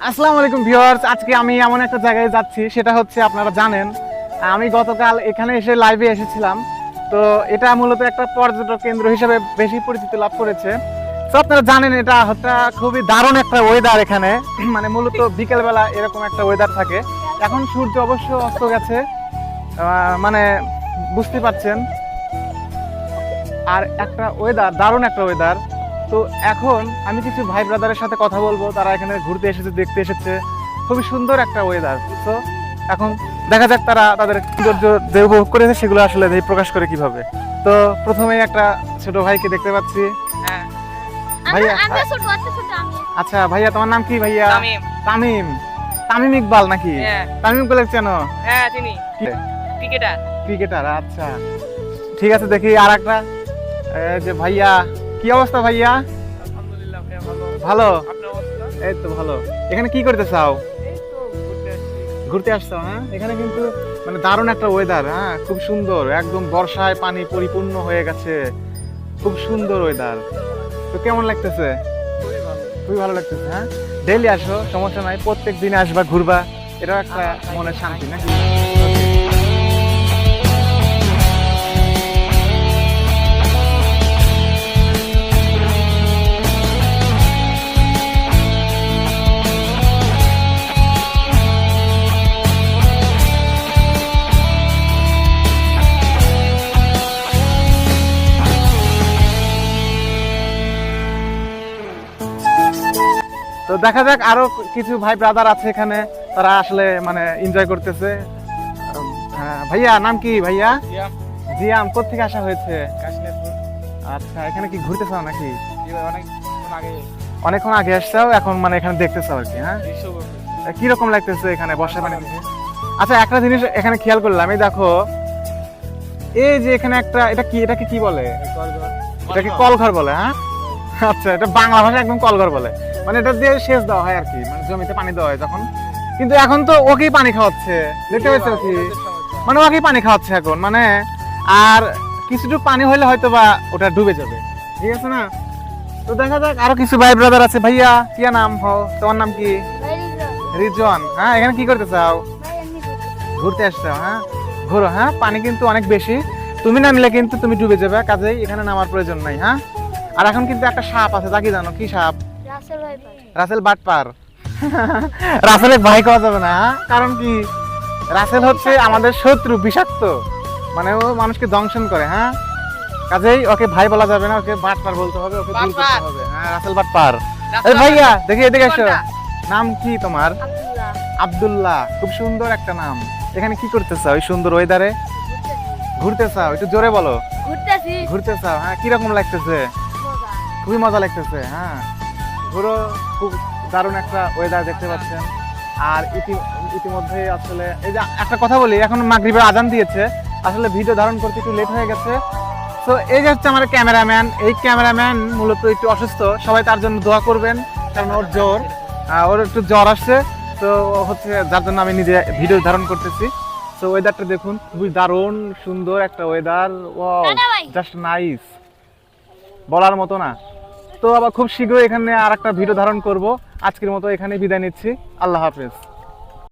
আসসালামু আলাইকুম ভিউয়ার্স, আজকে আমি এমন একটা জায়গায় যাচ্ছি, সেটা হচ্ছে আপনারা জানেন আমি গতকাল এখানে এসে লাইভে এসেছিলাম। তো এটা মূলত একটা পর্যটক কেন্দ্র হিসেবে বেশি পরিচিতি লাভ করেছে। তো আপনারা জানেন এটা হচ্ছে খুবই দারুণ একটা ওয়েদার এখানে, মানে মূলত বিকেলবেলা এরকম একটা ওয়েদার থাকে। এখন সূর্য অবশ্য অস্ত গেছে, মানে বুঝতে পারছেন, আর একটা ওয়েদার দারুণ একটা ওয়েদার। তো এখন আমি কিছু ভাই ব্রাদারের সাথে কথা বলবো, তারা এখানে ঘুরতে এসেছে, দেখতে এসেছে, খুবই সুন্দর একটা ওয়েদার। তো এখন দেখা যাক তারা তাদের সৌন্দর্য যে উপভোগ করেছে সেগুলো আসলে প্রকাশ করে কিভাবে। তো প্রথমেই একটা ছোট ভাইকে দেখতে পাচ্ছি। ভাইয়া, আচ্ছা ভাইয়া, তোমার নাম কি ভাইয়া? তামিম। তামিম ইকবাল নাকি? তামিম ইকবাল চেন? হ্যাঁ চিনি, ক্রিকেটার। ক্রিকেটার, আচ্ছা ঠিক আছে। দেখি আর একটা যে ভাইয়া, কি অবস্থা ভাইয়া? আলহামদুলিল্লাহ ভাইয়া, ভালো। ভালো? আপনার অবস্থা? এই তো ভালো। এখানে কি করতে চাও? এই তো ঘুরতে আসছি। ঘুরতে আসছো? হ্যাঁ, এখানে কিন্তু মানে দারুণ একটা ওয়েদার। হ্যাঁ, খুব সুন্দর, একদম বর্ষায় পানি পরিপূর্ণ হয়ে গেছে, খুব সুন্দর ওয়েদার। তো কেমন লাগতেছে? খুবই ভালো। খুবই ভালো লাগতেছে। হ্যাঁ, ডেইলি আসো, সমস্যা নাই, প্রত্যেক দিনে আসবা, ঘুরবা, এটাও একটা মনের শান্তি নাকি? তো দেখা যাক আরো কিছু ভাই ব্রাদার আছে এখানে, তারা আসলে মানে এনজয় করতেছে। ভাইয়া নাম কি ভাইয়া? জিয়াম। জিয়াম, কোত্থেকে আসা হয়েছে? কাশিনাথপুর। আচ্ছা, এখানে কি ঘুরতে চাও নাকি? জি ভাই, অনেকক্ষণ আগে অনেকক্ষণ আগে আসছাও, এখন মানে এখানে দেখতেছো আর কি? হ্যাঁ, দৃশ্য উপভোগ করছি। কিরকম লাগতেছে এখানে বর্ষা পানি দেখে? আচ্ছা, একটা জিনিস এখানে খেয়াল করলাম, এই দেখো, এই যে এখানে একটা, এটাকে কি বলে? এটাকে কলঘর বলে? হ্যাঁ, আচ্ছা, এটা বাংলা ভাষায় একদম কলঘর বলে। মানে এটা দিয়ে সেচ দেওয়া হয় আর কি, মানে জমিতে পানি দেওয়া হয় যখন। কিন্তু এখন তো ওকেই পানি খাওয়াচ্ছে, দেখতে পাচ্ছ কি? মানে ওকেই পানি খাওয়াচ্ছে এখন, মানে আর কিছুটুকু পানি হলে হয়তো বা ওটা ডুবে যাবে, ঠিক আছে না? তো দেখা যাক আরো কিছু ভাই ব্রাদার আছে। ভাইয়া, কি নাম তোমার নাম কি? রিজন। হ্যাঁ, এখানে কি করতে চাও? ঘুরতে আসছো? হ্যাঁ, ঘুরো। হ্যাঁ, পানি কিন্তু অনেক বেশি, তুমি নামলে কিন্তু তুমি ডুবে যাবে, কাজেই এখানে নামার প্রয়োজন নাই। হ্যাঁ, আর এখন কিন্তু একটা সাপ আছে, তা কি জানো? কি সাপ? রাসেল বাটপার। রাসেলের ভাই খাওয়া যাবে না, হ্যাঁ? কারণ কি, রাসেল হচ্ছে আমাদের শত্রু, বিষাক্ত, মানে ও মানুষকে দংশন করে। হ্যাঁ, কাজেই ওকে ভাই বলা যাবে না, ওকে বাটপার বলতে হবে, ওকে দূর করতে হবে। হ্যাঁ, রাসেল বাটপার। এই ভাইয়া, দেখি এদিকে এসো। নাম কি তোমার? আব্দুল্লাহ, খুব সুন্দর একটা নাম। এখানে কি করতে চাও ওই সুন্দর ওয়েদারে? ঘুরতে চাও? একটু জোরে বলো। ঘুরতে চাও? হ্যাঁ, কিরকম লাগতেছে? খুবই মজা লাগতেছে। হ্যাঁ, পুরো খুব দারুণ একটা ওয়েদার দেখতে পাচ্ছেন। আর ইতিমধ্যে আসলে এই যে একটা কথা বলি, এখন মাগরিবের আজান দিয়েছে, আসলে ভিডিও ধারণ করতে একটু লেট হয়ে গেছে। তো এই যে হচ্ছে আমার ক্যামেরাম্যান, এই ক্যামেরাম্যান মূলত একটু অসুস্থ, সবাই তার জন্য দোয়া করবেন, কারণ ওর একটু জ্বর আসছে। তো হচ্ছে যার জন্য আমি নিজে ভিডিও ধারণ করতেছি। তো ওয়েদারটা দেখুন, খুবই দারুণ সুন্দর একটা ওয়েদার, ওয়াও, জাস্ট নাইস, বলার মতো না। তো আবার খুব শীঘ্রই এখানে আর একটা ভিডিও ধারণ করব। আজকের মতো এখানে বিদায় নিচ্ছি, আল্লাহ হাফেজ।